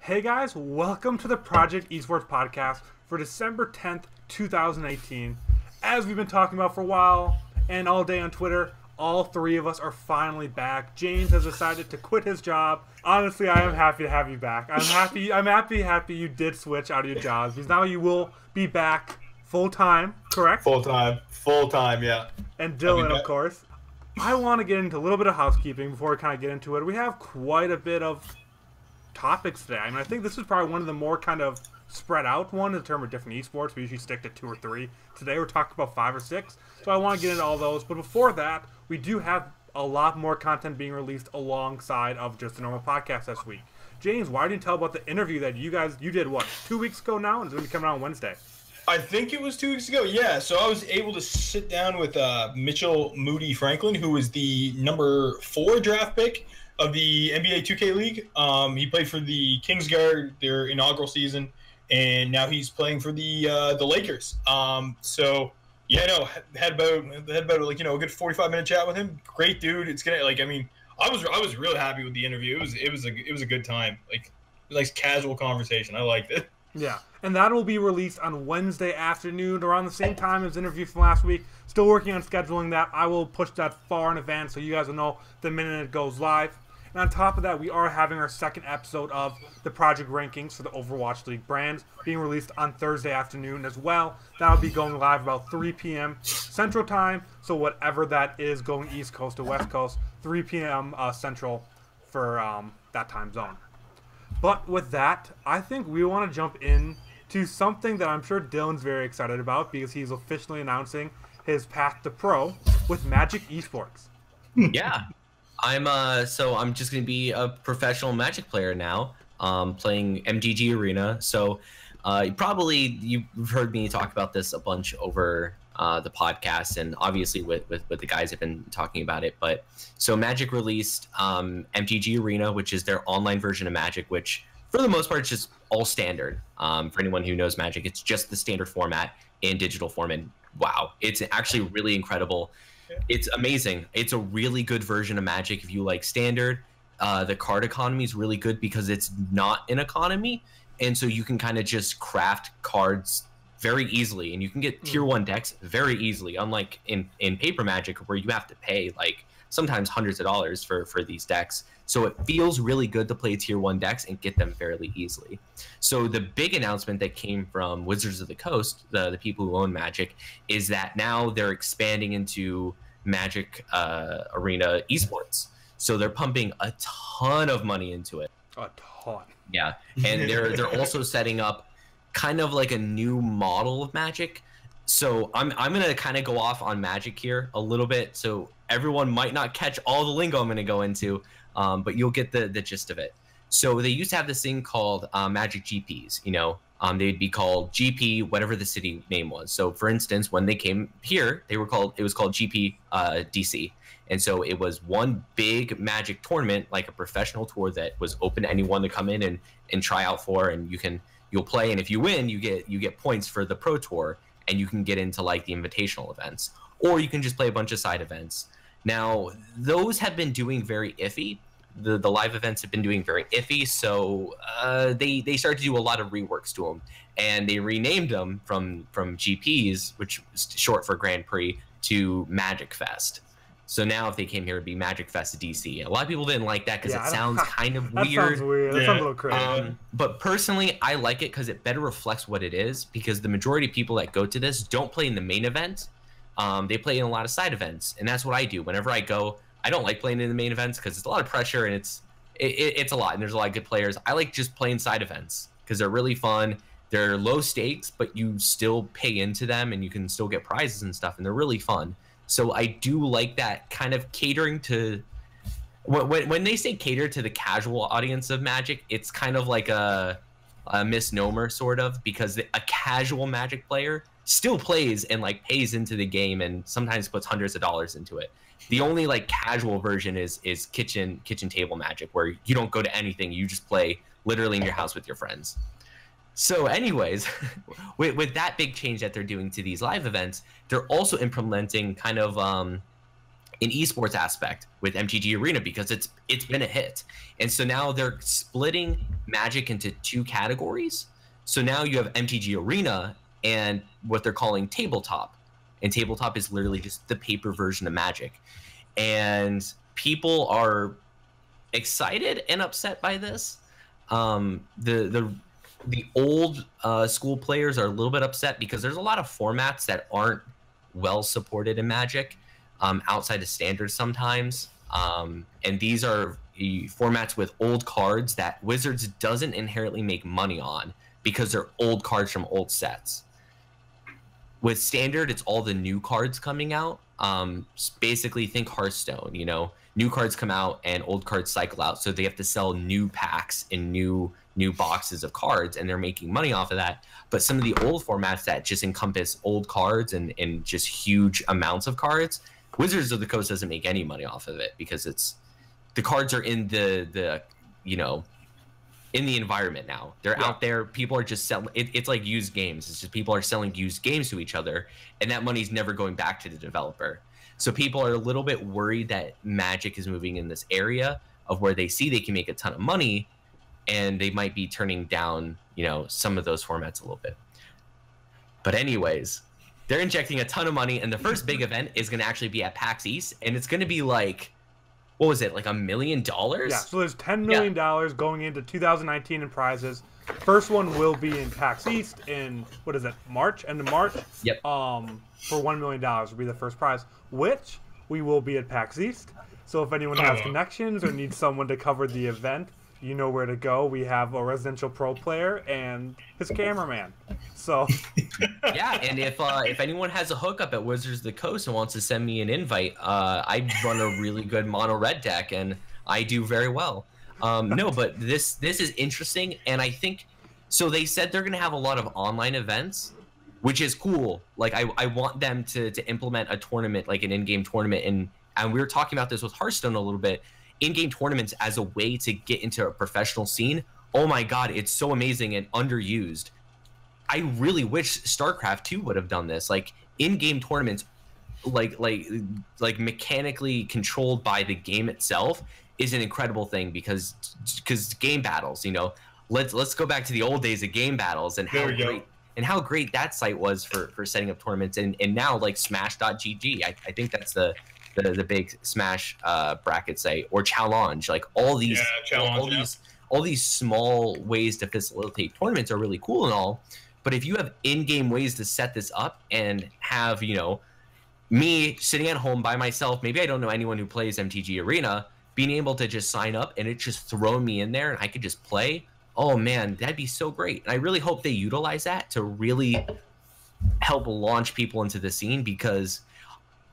Hey guys, welcome to the Project Esports podcast for December 10th, 2018. As we've been talking about for a while and all day on Twitter, all three of us are finally back. James has decided to quit his job. Honestly, I am happy to have you back. I'm happy you did switch out of your jobs because now you will be back full time, correct? Full time, yeah. And Dylan, of course. I want to get into a little bit of housekeeping before we kind of get into it. We have quite a bit of topics today. I mean, I think this is probably one of the more kind of spread out ones in terms of different esports. We usually stick to 2 or 3. Today we're talking about 5 or 6. So I want to get into all those. But before that, we do have a lot more content being released alongside of just the normal podcast this week. James, why didn't you tell about the interview that you did, what, 2 weeks ago now? And it's going to be coming out on Wednesday. I think it was 2 weeks ago, yeah. So I was able to sit down with Mitchell Moody Franklin, who was the number 4 draft pick of the NBA 2K League. He played for the Kingsguard, their inaugural season, and now he's playing for the Lakers. So yeah, no, had about like, you know, a good 45-minute chat with him. Great dude. It's gonna, like, I mean, I was really happy with the interview. It was a good time. Like, it was a nice casual conversation. I liked it. Yeah, and that will be released on Wednesday afternoon around the same time as the interview from last week. Still working on scheduling that. I will push that far in advance so you guys will know the minute it goes live. And on top of that, we are having our second episode of the Project Rankings for the Overwatch League brands being released on Thursday afternoon as well. That will be going live about 3 p.m. Central Time, so whatever that is going East Coast to West Coast, 3 p.m. Central for that time zone. But with that, I think we want to jump in to something that I'm sure Dylan's very excited about because he's officially announcing his path to pro with Magic Esports. Yeah. I'm just going to be a professional Magic player now, playing MTG Arena. So you've heard me talk about this a bunch over the podcast, and obviously with the guys have been talking about it. But so Magic released MTG Arena, which is their online version of Magic, which for the most part is just all standard. For anyone who knows Magic, it's just the standard format in digital form, and wow, it's actually really incredible. It's amazing. It's a really good version of Magic if you like standard. The card economy is really good because it's not an economy, and so you can kind of just craft cards very easily, and you can get tier 1 decks very easily, unlike in paper Magic where you have to pay like sometimes hundreds of dollars for these decks. So it feels really good to play tier 1 decks and get them fairly easily. So the big announcement that came from Wizards of the Coast, the people who own Magic, is that now they're expanding into Magic Arena Esports. So they're pumping a ton of money into it. A ton. Yeah, and they're also setting up kind of like a new model of Magic. So I'm gonna kind of go off on Magic here a little bit. So everyone might not catch all the lingo I'm gonna go into, but you'll get the gist of it. So they used to have this thing called Magic GPs. You know, they'd be called GP, whatever the city name was. So for instance, when they came here, it was called GP DC. And so it was one big Magic tournament, like a professional tour that was open to anyone to come in and try out for, and you'll play, and if you win, you get points for the pro tour, and you can get into like the invitational events, or you can just play a bunch of side events. Now those have been doing very iffy. The live events have been doing very iffy, so they started to do a lot of reworks to them, and they renamed them from GPs, which is short for Grand Prix, to Magic Fest. So now if they came here, it'd be Magic Fest DC. A lot of people didn't like that because it sounds kind of weird. That sounds weird. That sounds a little crazy. But personally, I like it because it better reflects what it is, because the majority of people that go to this don't play in the main event. They play in a lot of side events, and that's what I do. Whenever I go, I don't like playing in the main events because it's a lot of pressure, and it's a lot, and there's a lot of good players. I like just playing side events because they're really fun. They're low stakes, but you still pay into them, and you can still get prizes and stuff, and they're really fun. So I do like that kind of catering to when they say cater to the casual audience of Magic, it's kind of like a misnomer sort of, because a casual Magic player still plays and like pays into the game and sometimes puts hundreds of dollars into it. The only like casual version is kitchen table Magic, where you don't go to anything, you just play literally in your house with your friends. So anyways, with that big change that they're doing to these live events, they're also implementing kind of an esports aspect with MTG Arena because it's been a hit. And so now they're splitting Magic into 2 categories. So now you have MTG Arena and what they're calling tabletop. And tabletop is literally just the paper version of Magic. And people are excited and upset by this. The old school players are a little bit upset because there's a lot of formats that aren't well supported in Magic. Outside of standards sometimes. And these are formats with old cards that Wizards doesn't inherently make money on because they're old cards from old sets. With standard, it's all the new cards coming out. Basically, think Hearthstone, you know, new cards come out and old cards cycle out. So they have to sell new packs and new boxes of cards, and they're making money off of that. But some of the old formats that just encompass old cards and just huge amounts of cards, Wizards of the Coast doesn't make any money off of it because the cards are in the you know, in the environment now. They're out there. People are just selling. It's like used games. It's just people are selling used games to each other, and that money's never going back to the developer. So people are a little bit worried that Magic is moving in this area of where they see they can make a ton of money, and they might be turning down, you know, some of those formats a little bit. But anyways, they're injecting a ton of money, and the first big event is going to actually be at PAX East, and it's going to be like, what was it, like $1 million? Yeah, so there's $10 million going into 2019 in prizes. First one will be in PAX East in, what is it, March? End of March? Yep. For $1 million will be the first prize, which we will be at PAX East. So if anyone has connections or needs someone to cover the event, you know where to go. We have a residential pro player and his cameraman. So yeah, and if anyone has a hookup at Wizards of the Coast and wants to send me an invite, I run a really good mono red deck and I do very well. No, but this is interesting, and I think so. They said they're gonna have a lot of online events, which is cool. Like I want them to implement a tournament, like an in-game tournament, and we were talking about this with Hearthstone a little bit. In-game tournaments as a way to get into a professional scene. Oh my god, it's so amazing and underused. I really wish StarCraft 2 would have done this. Like in-game tournaments, like mechanically controlled by the game itself is an incredible thing because game battles, you know, let's go back to the old days of game battles and how great that site was for setting up tournaments, and now like smash.gg. I think that's the big Smash bracket site, or Challenge. Like all these all these small ways to facilitate tournaments are really cool and all, but if you have in-game ways to set this up and have, you know, me sitting at home by myself, maybe I don't know anyone who plays MTG Arena, being able to just sign up and it just throw me in there and I could just play, oh man, that'd be so great. And I really hope they utilize that to really help launch people into the scene, because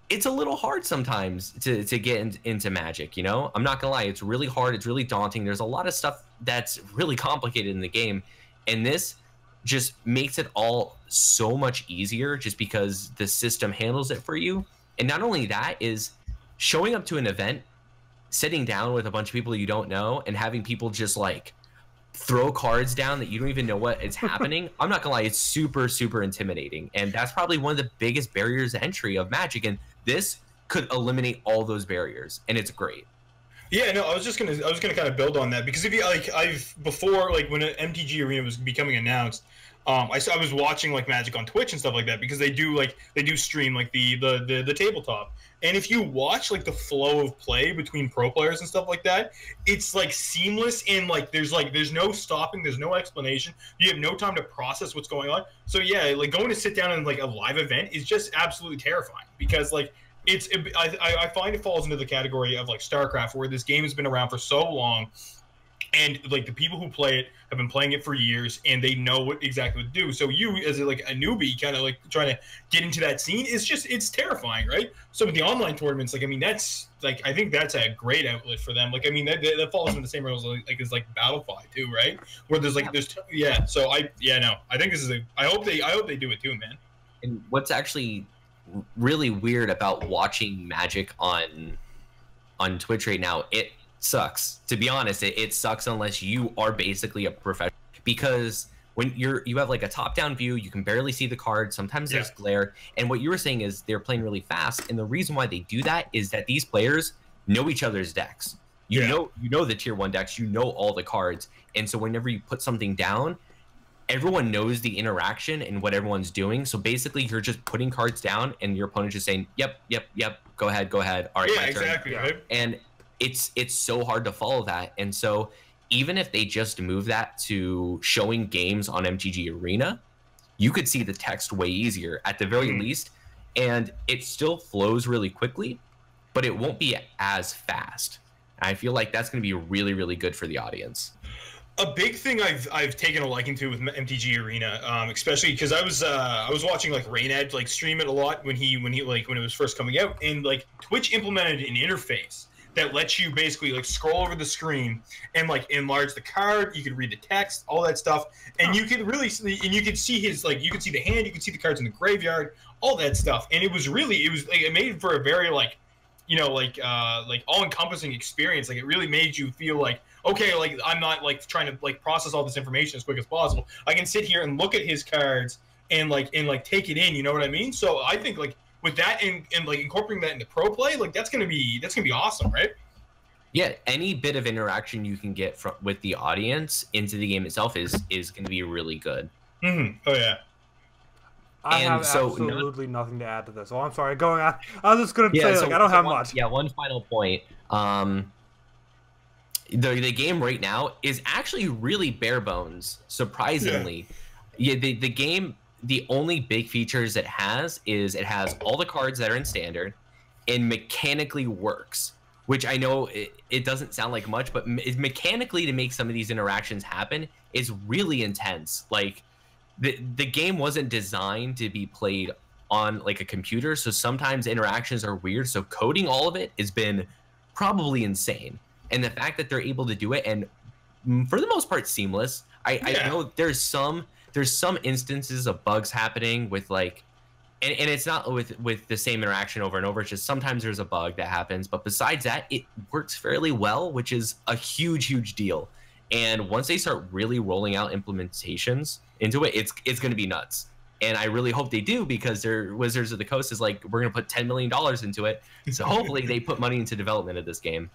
it's a little hard sometimes to get into Magic, you know? I'm not gonna lie, it's really hard, it's really daunting. There's a lot of stuff that's really complicated in the game, and this just makes it all so much easier just because the system handles it for you. And not only that, is showing up to an event, sitting down with a bunch of people you don't know, and having people just like throw cards down that you don't even know what is happening. I'm not gonna lie, it's super, super intimidating. And that's probably one of the biggest barriers to entry of Magic. And this could eliminate all those barriers, and it's great. Yeah, no, I was gonna kind of build on that, because if you before when an MTG Arena was becoming announced, I was watching like Magic on Twitch and stuff like that, because they do stream like the tabletop. And if you watch like the flow of play between pro players and stuff like that, it's like seamless, and like there's no stopping, there's no explanation. You have no time to process what's going on. So yeah, like going to sit down in like a live event is just absolutely terrifying, because like I find it falls into the category of like StarCraft, where this game has been around for so long, and like the people who play it have been playing it for years, and they know exactly what to do. So you, as like a newbie, kind of like trying to get into that scene, it's terrifying, right? So with the online tournaments, like I mean, that's like I think that's a great outlet for them. Like I mean, that falls into the same rules as like Battlefy too, right? Where there's like So I think this is I hope they do it too, man. And what's actually really weird about watching Magic on Twitch right now, it sucks, to be honest. It sucks unless you are basically a professional, because when you have like a top-down view, you can barely see the card. Sometimes there's glare. And what you were saying is they're playing really fast. And the reason why they do that is that these players know each other's decks. You know the tier 1 decks, you know all the cards. And so whenever you put something down, everyone knows the interaction and what everyone's doing. So basically you're just putting cards down and your opponent's just saying, yep, go ahead. All right, my turn. Exactly, right? And it's so hard to follow that. And so even if they just move that to showing games on MTG Arena, you could see the text way easier at the very least. And it still flows really quickly, but it won't be as fast. I feel like that's going to be really, really good for the audience. A big thing I've taken a liking to with MTG Arena, especially because I was watching like Rained like stream it a lot when it was first coming out, and like Twitch implemented an interface that lets you basically like scroll over the screen and like enlarge the card. You could read the text, all that stuff, and you could really you could see you could see the hand, you could see the cards in the graveyard, all that stuff, and it made for a very like all-encompassing experience. Like it really made you feel like, okay, like I'm not like trying to like process all this information as quick as possible. I can sit here and look at his cards and take it in. You know what I mean? So I think like with that and like incorporating that into pro play, like that's gonna be awesome, right? Yeah, any bit of interaction you can get with the audience into the game itself is going to be really good. Mm-hmm. Oh yeah. I have absolutely nothing to add to this. Oh, I'm sorry. Going on. I was just going to say, I don't have much. Yeah, one final point. The game right now is actually really bare bones, surprisingly. Yeah, the game, the only big features it has is it has all the cards that are in standard and mechanically works, which I know it doesn't sound like much, but mechanically to make some of these interactions happen is really intense. Like, the game wasn't designed to be played on like a computer, so sometimes interactions are weird. So coding all of it has been probably insane, and the fact that they're able to do it and for the most part seamless. I know there's some instances of bugs happening with like, and it's not with the same interaction over and over. It's just sometimes there's a bug that happens, but besides that, it works fairly well, which is a huge deal. And once they start really rolling out implementations into it, it's going to be nuts. And I really hope they do, because their Wizards of the Coast is like, we're going to put $10 million into it. So hopefully they put money into development of this game.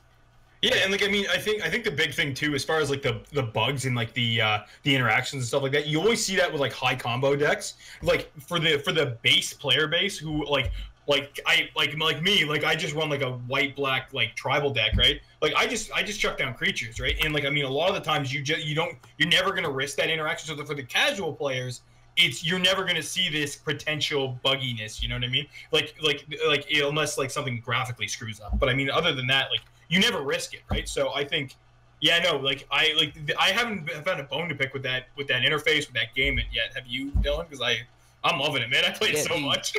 Yeah, and like I mean, I think the big thing too, as far as like the bugs and like the interactions and stuff like that, you always see that with like high combo decks. Like for the base player base who like me, like I just run like a white black like tribal deck, right? Like I just chuck down creatures, right? And like I mean, a lot of the times you're never gonna risk that interaction. So for the casual players, you're never gonna see this potential bugginess. You know what I mean? Like unless like something graphically screws up. But I mean, other than that, like you never risk it, right? So I think, yeah, no, like I haven't found a bone to pick with that interface with that game yet. Have you, Dylan? Because I'm loving it, man. I played so much.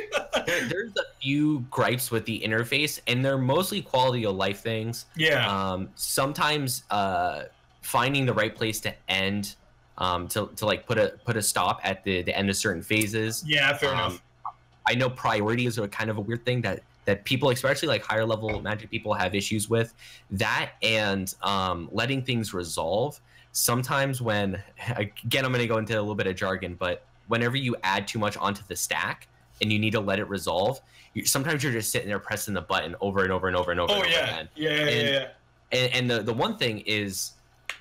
There's a few gripes with the interface, and they're mostly quality of life things. Yeah. Sometimes finding the right place to end, to like put a stop at the end of certain phases. Yeah, fair enough. I know priorities are kind of a weird thing that people, especially like higher level Magic people, have issues with. That and letting things resolve. Sometimes when, again, I'm going to go into a little bit of jargon, but whenever you add too much onto the stack and you need to let it resolve, sometimes you're just sitting there pressing the button over and over and over and over. Oh, again. Yeah. And the one thing is,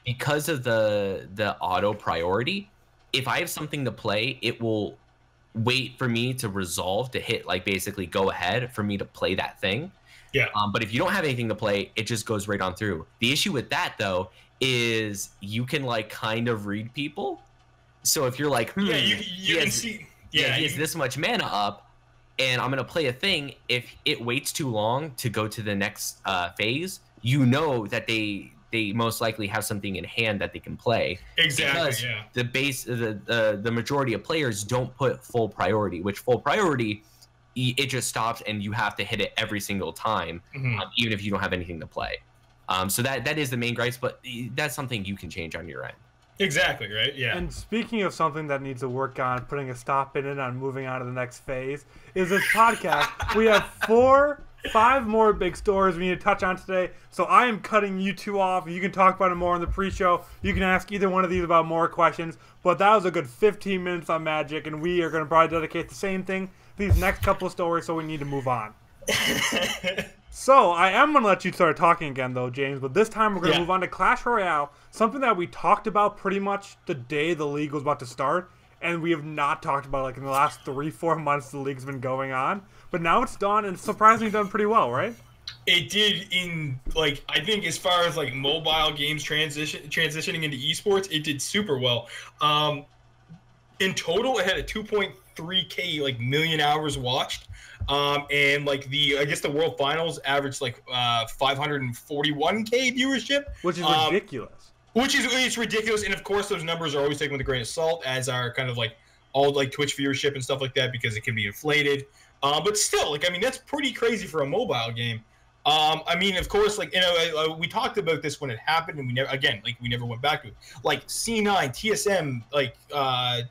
because of the auto priority, if I have something to play, it will wait for me to resolve, to hit like basically go ahead for me to play that thing. Yeah. But if you don't have anything to play, it just goes right on through. The issue with that though is you can like kind of read people. So if you're like, you can see, he has this much mana up, and I'm gonna play a thing. If it waits too long to go to the next phase, you know that they most likely have something in hand that they can play. Exactly. Because the base, the majority of players don't put full priority. Which full priority, it just stops, and you have to hit it every single time, even if you don't have anything to play. So that is the main gripes, but that's something you can change on your end. Exactly, right? Yeah. And speaking of something that needs to work on, putting a stop in it on moving on to the next phase, is this podcast. We have four 5 more big stories we need to touch on today. So I am cutting you two off. You can talk about it more in the pre-show. You can ask either one of these about more questions. But that was a good 15 minutes on Magic, and we are going to probably dedicate the same thing to these next couple of stories, so we need to move on. So I am going to let you start talking again, though, James. But this time we're going to move on to Clash Royale, something that we talked about pretty much the day the league was about to start. And we have not talked about like in the last 3-4 months the league's been going on. But now it's done, and surprisingly done pretty well, right? It did in, like, I think as far as, like, mobile games transitioning into esports, it did super well. In total, it had a 2.3K, like, million hours watched. And, like, I guess the World Finals averaged, like, 541K viewership. Which is ridiculous. It's ridiculous, and of course those numbers are always taken with a grain of salt, as are kind of like all like Twitch viewership and stuff like that, because it can be inflated. But still, like, I mean, that's pretty crazy for a mobile game. I mean, of course, like, you know, we talked about this when it happened, and we never went back to it. Like C9, TSM, like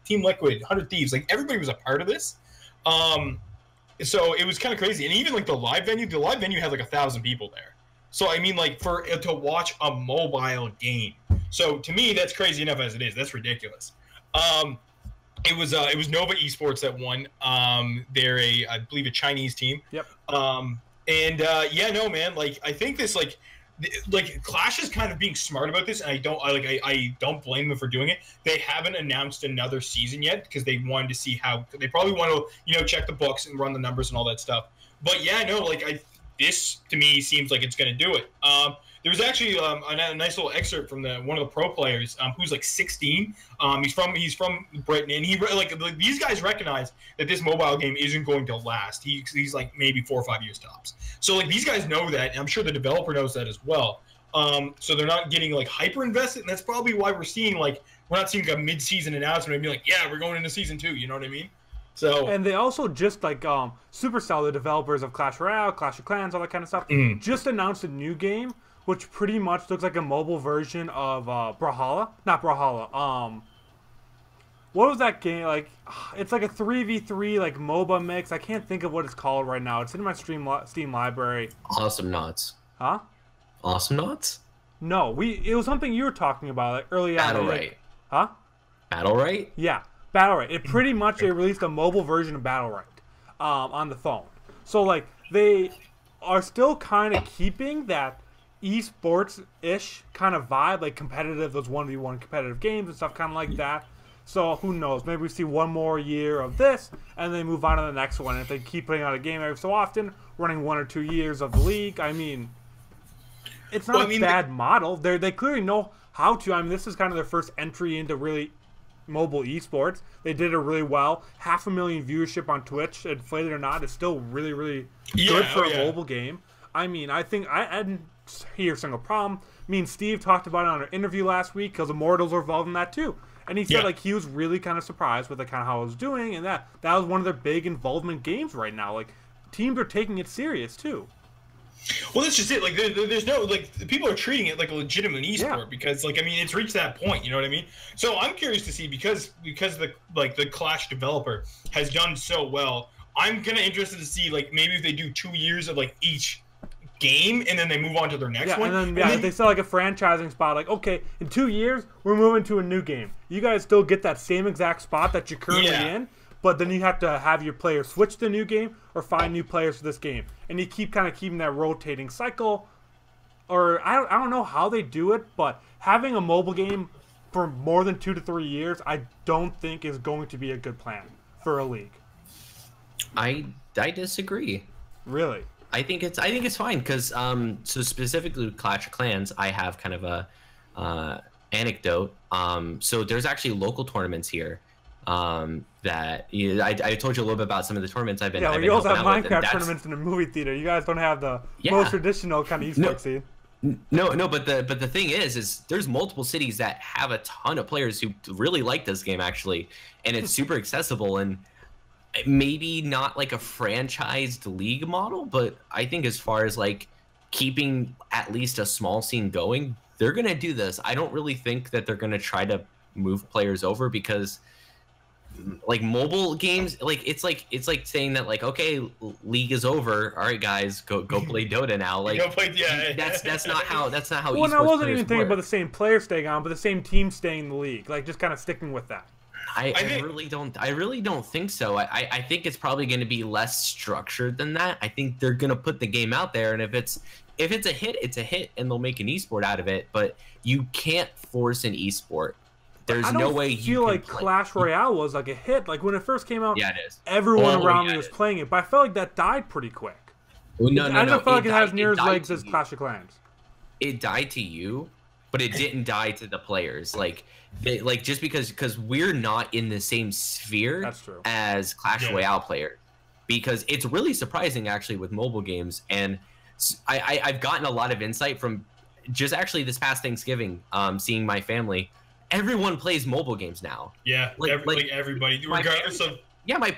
Team Liquid, 100 Thieves, like everybody was a part of this. So it was kind of crazy, and even like the live venue had like 1,000 people there. So I mean, like, to watch a mobile game. So to me, that's crazy enough as it is. That's ridiculous. It was Nova Esports that won. They're I believe a Chinese team. Yep. Yeah, no, man. Like, I think this like Clash is kind of being smart about this, and I don't blame them for doing it. They haven't announced another season yet because they wanted to see how they probably want to, you know, check the books and run the numbers and all that stuff. But yeah, no, like this to me seems like it's going to do it. There was actually a nice little excerpt from one of the pro players who's like 16. He's from Britain, and he like these guys recognize that this mobile game isn't going to last. He's like maybe 4 or 5 years tops. So like these guys know that, and I'm sure the developer knows that as well. So they're not getting like hyper invested, and that's probably why we're not seeing like a mid-season announcement and be like, yeah, we're going into season 2. You know what I mean? So, and they also just like Supercell, the developers of Clash Royale, Clash of Clans, all that kind of stuff, just announced a new game, which pretty much looks like a mobile version of Brawlhalla. Not Brawlhalla. What was that game? Like, it's like a 3v3 like MOBA mix. I can't think of what it's called right now. It's in my Steam library. Awesome Knots. Huh? Awesome Knots? No, it was something you were talking about like early on. Battle Right. Huh? Battle Right? Yeah. Battle Right. It pretty much they released a mobile version of Battle Right on the phone. So like they are still kind of keeping that esports-ish kind of vibe, like competitive, those 1v1 competitive games and stuff kind of like that. So who knows? Maybe we see one more year of this and they move on to the next one. If they keep putting out a game every so often, running 1 or 2 years of the league, I mean, it's not a bad model. They clearly know how to. I mean, this is kind of their first entry into really mobile esports. They did it really well. 500,000 viewership on Twitch, inflated or not, is still really, really good for a mobile game. I mean, I think I didn't hear a single problem. Me and Steve talked about it on our interview last week because Immortals are involved in that too. And he said like he was really kind of surprised with kind of how it was doing, and that was one of their big involvement games right now. Like teams are taking it serious too. Well, that's just it. Like, there's no like people are treating it like a legitimate esport because, like, I mean, it's reached that point. You know what I mean? So I'm curious to see because the Clash developer has done so well. I'm kind of interested to see like maybe if they do 2 years of like each game and then they move on to their next one. And then they sell like a franchising spot. Like, okay, in 2 years we're moving to a new game. You guys still get that same exact spot that you're currently in. But then you have to have your players switch to the new game or find new players for this game. And you keep kind of keeping that rotating cycle. Or I don't know how they do it, but having a mobile game for more than 2 to 3 years, I don't think is going to be a good plan for a league. I disagree. Really? I think it's fine because so specifically with Clash of Clans, I have kind of a anecdote. So there's actually local tournaments here. That I told you a little bit about some of the tournaments I've been. Yeah, you also have Minecraft tournaments in a movie theater. You guys don't have the most traditional kind of esports scene. No, but the thing is there's multiple cities that have a ton of players who really like this game actually, and it's super accessible and maybe not like a franchised league model, but I think as far as like keeping at least a small scene going, they're gonna do this. I don't really think that they're gonna try to move players over because like mobile games, like it's like saying that like, okay, League is over. All right, guys, go play Dota now. Like that's not how Well, I wasn't even thinking about the same player staying on, but the same team staying in the league. Like just kind of sticking with that. I really don't think so. I think it's probably going to be less structured than that. I think they're going to put the game out there, and if it's a hit, it's a hit, and they'll make an esport out of it. But you can't force an esport. There's no way you feel like Clash Royale was like a hit. Like when it first came out, yeah, it is. Everyone around me was playing it, but I felt like that died pretty quick. No, I don't feel like it has near as legs as Clash of Clans. It died to you, but it didn't die to the players. Like just because we're not in the same sphere as Clash Royale players, because it's really surprising actually with mobile games, and I've gotten a lot of insight from just actually this past Thanksgiving, seeing my family. Everyone plays mobile games now. Yeah, like everybody, regardless of. Yeah, my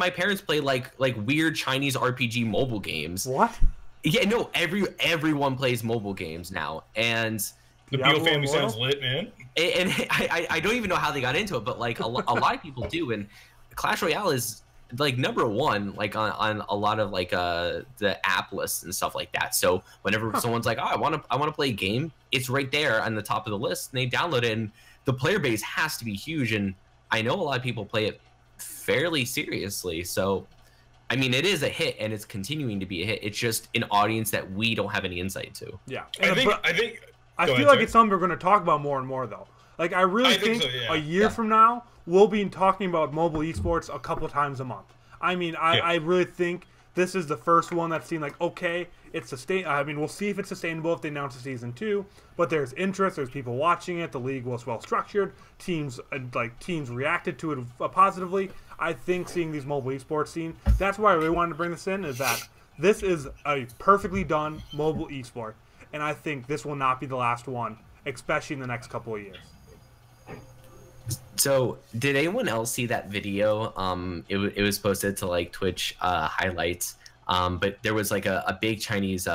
parents play like weird Chinese RPG mobile games. What? Yeah, no, everyone plays mobile games now, and the Beal family sounds lit, man. And I don't even know how they got into it, but like a lot of people do, and Clash Royale is like #1 like on a lot of like the app lists and stuff like that. So whenever someone's like, oh, I want to play a game, it's right there on the top of the list, and they download it, and the player base has to be huge, and I know a lot of people play it fairly seriously. So I mean, it is a hit, and it's continuing to be a hit. It's just an audience that we don't have any insight to. Yeah, I feel like it's something we're going to talk about more and more, though. Like, I really think so, a year from now, we'll be talking about mobile esports a couple times a month. I mean, I really think this is the first one that's seen, like, okay, it's I mean, we'll see if it's sustainable if they announce a season 2, but there's interest, there's people watching it, the league was well structured, teams reacted to it positively. I think seeing these mobile esports scene, that's why I really wanted to bring this in, is that this is a perfectly done mobile esport, and I think this will not be the last one, especially in the next couple of years. So, did anyone else see that video? It was posted to like Twitch highlights, but there was like a big Chinese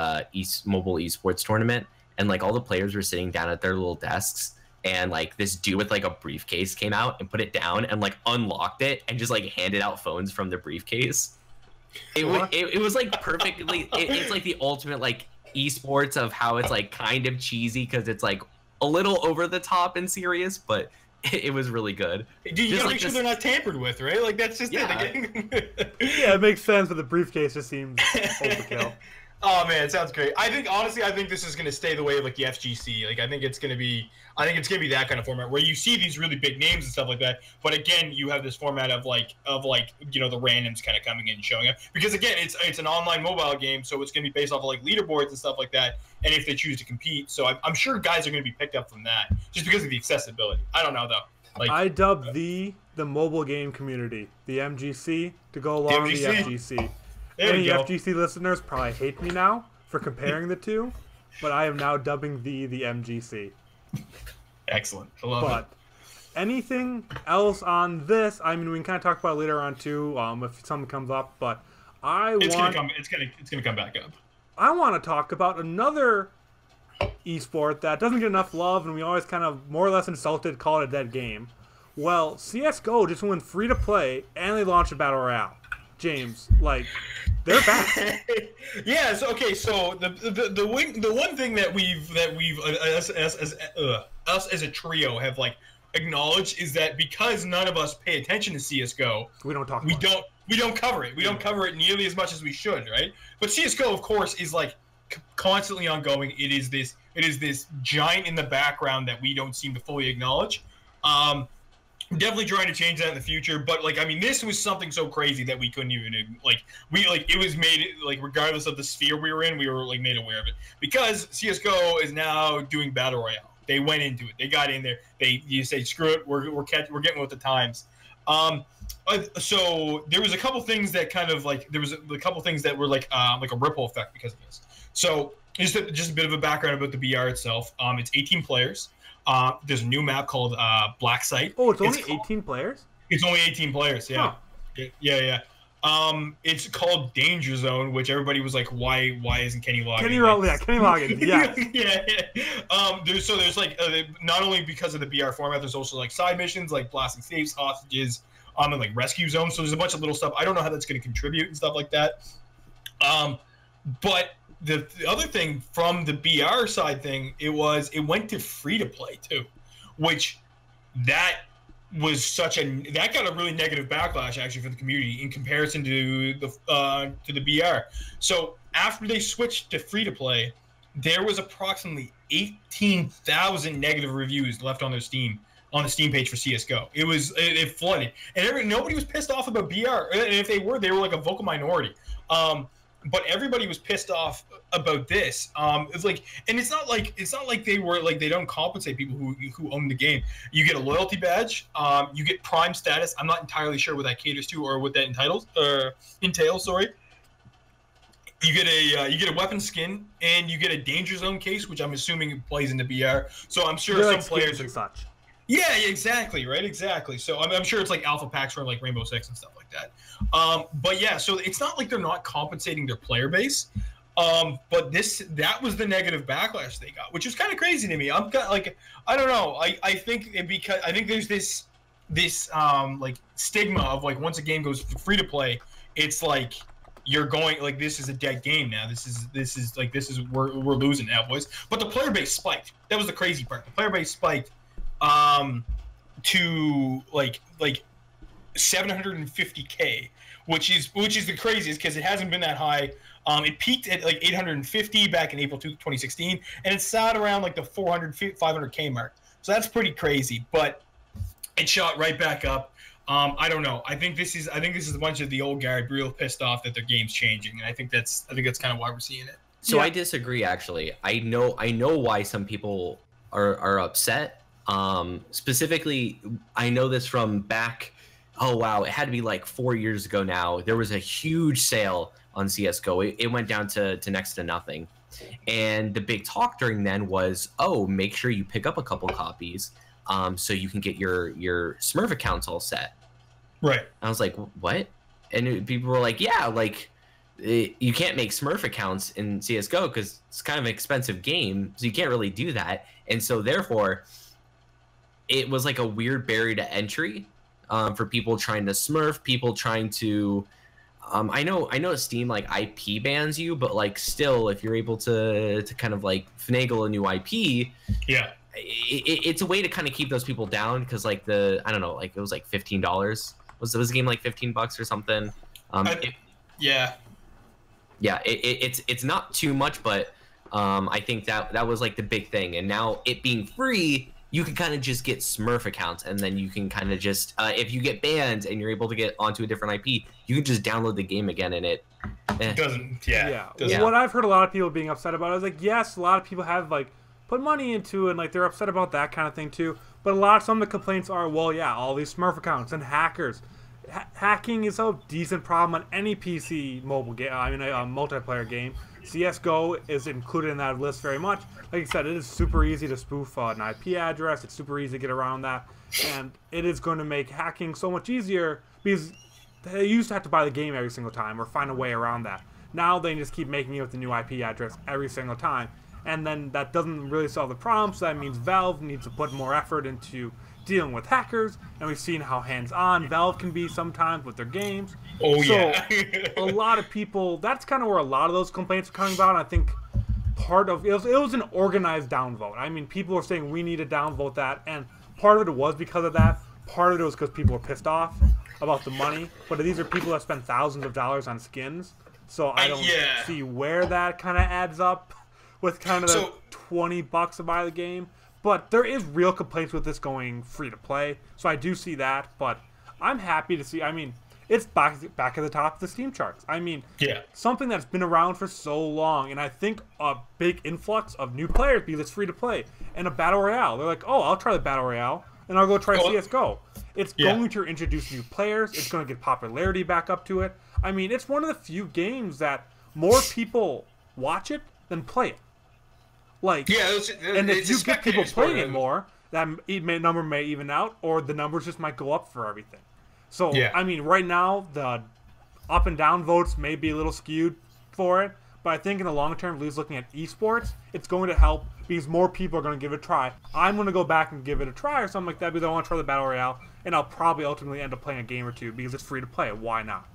mobile esports tournament, and like all the players were sitting down at their little desks, and like this dude with like a briefcase came out and put it down and like unlocked it and just like handed out phones from the briefcase. It was like perfectly. It's like the ultimate like esports of how it's like kind of cheesy because it's like a little over the top and serious, but it was really good. You gotta make sure they're not tampered with, right? Like that's just yeah, it makes sense, but the briefcase just seems overkill. Oh man, it sounds great. I think this is gonna stay the way of like the FGC. Like I think it's gonna be that kind of format where you see these really big names and stuff like that. But again, you have this format of like you know the randoms kind of coming in and showing up because again it's an online mobile game, so it's gonna be based off of like leaderboards and stuff like that. And if they choose to compete, so I'm sure guys are gonna be picked up from that just because of the accessibility. I don't know though. Like I dubbed the mobile game community, the MGC, to go along with the FGC. Any FGC listeners probably hate me now for comparing the two, but I am now dubbing the MGC. Excellent. I love it. Anything else on this? I mean, we can kind of talk about it later on too, if something comes up. But it's gonna come back up. I want to talk about another esport that doesn't get enough love, and we always kind of more or less insulted, call it a dead game. Well, CS:GO just went free to play, and they launched a battle royale. James, like, they're back. Yeah. So the one thing that we've us as a trio have like acknowledged is that because none of us pay attention to CS:GO, we don't talk. We don't cover it. We don't cover it nearly as much as we should, right? But CS:GO, of course, is like constantly ongoing. It is this giant in the background that we don't seem to fully acknowledge. Definitely trying to change that in the future, but like I mean, this was something so crazy that we couldn't even it was made like regardless of the sphere we were in, we were like made aware of it because CS:GO is now doing battle royale. They went into it. They got in there. You say screw it. We're getting with the times. So there was a couple things that kind of like there was a couple things that were like a ripple effect because of this. So just a bit of a background about the BR itself. It's 18 players. There's a new map called Black Site. Oh, it's only 18 players? It's only 18 players, yeah. Huh. Yeah. It's called Danger Zone, which everybody was like, why isn't Kenny logging? Kenny logging, yeah. Yeah. There's like not only because of the BR format, there's also like side missions like blasting safes, hostages, and like rescue zones. So there's a bunch of little stuff. I don't know how that's going to contribute and stuff like that. But the other thing from the BR side thing, it went to free to play too, which that got a really negative backlash actually for the community in comparison to the BR. So after they switched to free to play, there was approximately 18,000 negative reviews left on the Steam page for CS:GO. It flooded, and nobody was pissed off about BR. And if they were like a vocal minority. But everybody was pissed off about this. It's like, and it's not like they don't compensate people who own the game. You get a loyalty badge. You get Prime status. I'm not entirely sure what that caters to or what that entails. Sorry. You get a weapon skin and you get a danger zone case, which I'm assuming plays into BR. So I'm sure some players and such. Yeah, exactly, right, exactly. So I'm sure it's like alpha packs for like Rainbow Six and stuff like that. But yeah, so it's not like they're not compensating their player base. But that was the negative backlash they got, which is kind of crazy to me. I don't know. I think there's this like stigma of like once a game goes free to play, it's like you're going like this is a dead game now. This is we're losing now, boys. But the player base spiked. That was the crazy part. The player base spiked to like 750K, which is the craziest because it hasn't been that high. It peaked at like 850 back in April 2016, and it sat around like the 500K mark. So that's pretty crazy, but it shot right back up. I don't know. I think this is a bunch of the old guard real pissed off that their game's changing, and I think that's kind of why we're seeing it. So yeah. I disagree. Actually, I know why some people are upset. Specifically, I know this from back. Oh wow, it had to be like 4 years ago now. There was a huge sale on CS:GO. It went down to next to nothing, and the big talk during then was, oh, make sure you pick up a couple copies, so you can get your Smurf accounts all set. Right. I was like, what? And people were like, yeah, like you can't make Smurf accounts in CS:GO because it's kind of an expensive game, so you can't really do that, and so therefore, it was like a weird barrier to entry. For people trying to Smurf, people trying to, I know Steam like IP bans you, but like still, if you're able to kind of like finagle a new IP, yeah, it's a way to kind of keep those people down because like I don't know, like it was like $15. Was the game like $15 or something? It's not too much, but I think that was like the big thing, and now it being free. You can kind of just get Smurf accounts, and then you can kind of just, if you get banned and you're able to get onto a different IP, you can just download the game again, and it doesn't. Yeah. Doesn't. What I've heard a lot of people being upset about is like, yes, a lot of people have like put money into it, and like they're upset about that kind of thing too. But some of the complaints are, well, yeah, all these Smurf accounts and hackers. Hacking is a decent problem on any PC mobile game. I mean, a multiplayer game. CS:GO is included in that list very much. Like you said, it is super easy to spoof an IP address. It's super easy to get around that, and it is going to make hacking so much easier because they used to have to buy the game every single time or find a way around that. Now they just keep making it with the new IP address every single time, and then that doesn't really solve the problem. So that means Valve needs to put more effort into dealing with hackers, and we've seen how hands-on Valve can be sometimes with their games. Oh, so yeah. A lot of people, that's kind of where a lot of those complaints are coming about, and I think part of it was an organized downvote. I mean, people were saying we need to downvote that, and part of it was because of that. Part of it was because people were pissed off about the money, but these are people that spend thousands of dollars on skins, so I don't see where that kind of adds up with kind of the $20 to buy the game. But there is real complaints with this going free to play, so I do see that. But I'm happy to see. I mean, it's back at the top of the Steam charts. I mean, something that's been around for so long, and I think a big influx of new players because it's free to play and a battle royale. They're like, oh, I'll try the battle royale and I'll go try CS:GO. It's going to introduce new players. It's going to get popularity back up to it. I mean, it's one of the few games that more people watch it than play it. Like, and if you get people playing it more, that number may even out, or the numbers just might go up for everything. So, I mean, right now, the up and down votes may be a little skewed for it, but I think in the long term, Lou's looking at esports, it's going to help because more people are going to give it a try. I'm going to go back and give it a try or something like that because I want to try the Battle Royale, and I'll probably ultimately end up playing a game or two because it's free to play. Why not?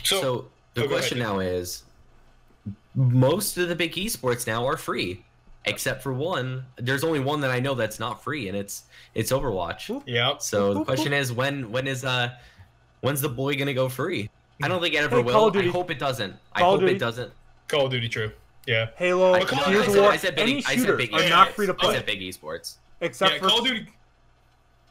So the question now is, most of the big esports now are free, except for one. There's only one that I know that's not free, and it's Overwatch. Yeah. So the question is, when's the boy gonna go free? I don't think it ever will. I hope it doesn't. Call of Duty, true. Yeah. Halo, Gears of War, any shooter are not free to play. I said big esports. Except for Call of Duty.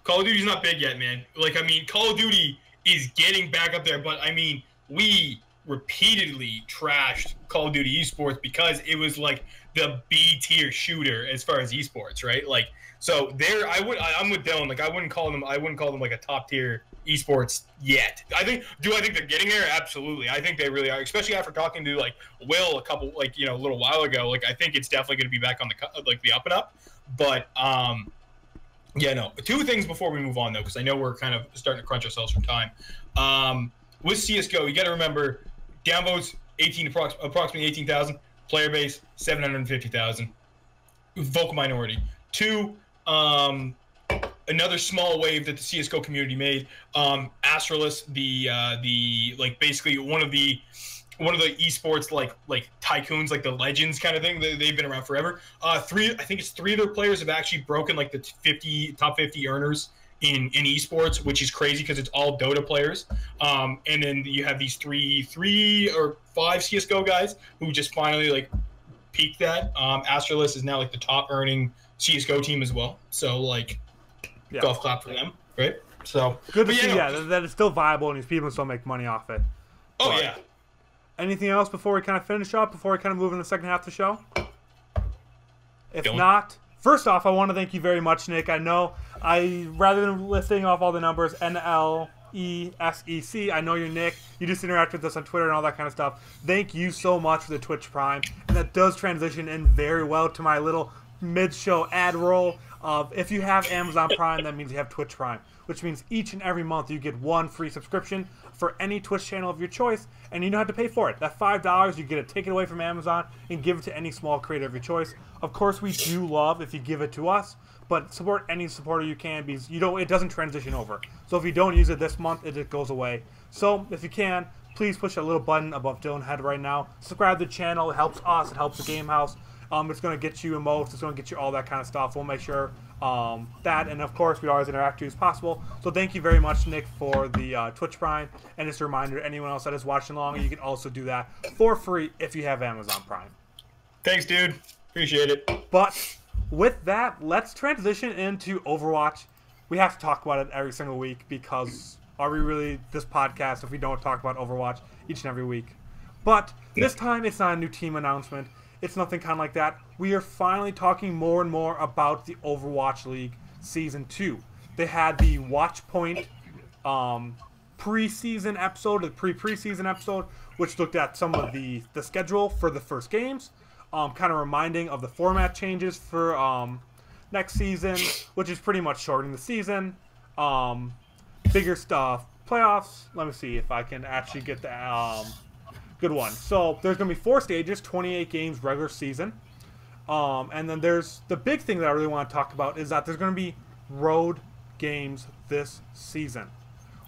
Call of Duty's not big yet, man. Like, I mean, Call of Duty is getting back up there, but I mean, we repeatedly trashed Call of Duty esports because it was like the B tier shooter as far as esports, right? Like, so there, I'm with Dylan. Like, I wouldn't call them like a top tier esports yet. I think they're getting there? Absolutely. I think they really are, especially after talking to like Will a little while ago. Like, I think it's definitely going to be back on the up and up. But yeah, no. Two things before we move on though, because I know we're kind of starting to crunch ourselves for time. With CS:GO, you got to remember downvotes approximately 18,000, player base 750,000, vocal minority. Two, another small wave that the CS:GO community made. Astralis, the like basically one of the esports like tycoons, like the legends kind of thing. They've been around forever. I think it's three of their players have actually broken like the top 50 earners in esports, which is crazy because it's all Dota players. And then you have these three or five CS:GO guys who just finally like peaked that. Astralis is now like the top earning CS:GO team as well. So like, golf clap for them, right? So good to see, that it's still viable and these people still make money off it. Oh, but yeah. Anything else before we kind of finish up, before we kind of move into the second half of the show? If not, first off, I want to thank you very much, Nick. I know rather than listing off all the numbers, NLESEC, I know you're Nick. You just interact with us on Twitter and all that kind of stuff. Thank you so much for the Twitch Prime. And that does transition in very well to my little mid-show ad roll of if you have Amazon Prime, that means you have Twitch Prime, which means each and every month you get one free subscription for any Twitch channel of your choice, and you don't have to pay for it. That $5, you get to take it away from Amazon and give it to any small creator of your choice. Of course, we do love if you give it to us, but support any supporter you can because it doesn't transition over. So if you don't use it this month, it just goes away. So if you can, please push that little button above Dylan's head right now. Subscribe to the channel. It helps us. It helps the Game Haus. It's going to get you emotes. It's going to get you all that kind of stuff. We'll make sure that, and of course, we always interact with you as possible. So thank you very much, Nick, for the Twitch Prime. And just a reminder to anyone else that is watching along, you can also do that for free if you have Amazon Prime. Thanks, dude. Appreciate it. But with that, let's transition into Overwatch. We have to talk about it every single week because are we really this podcast if we don't talk about Overwatch each and every week? But this time, it's not a new team announcement. It's nothing kind of like that. We are finally talking more and more about the Overwatch League Season 2. They had the Watchpoint preseason episode, the preseason episode, which looked at some of the schedule for the first games, kind of reminding of the format changes for next season, which is pretty much shortening the season, bigger stuff, playoffs. Let me see if I can actually get the... good one. So there's going to be 4 stages, 28 games regular season. And then there's the big thing that I really want to talk about is that there's going to be road games this season.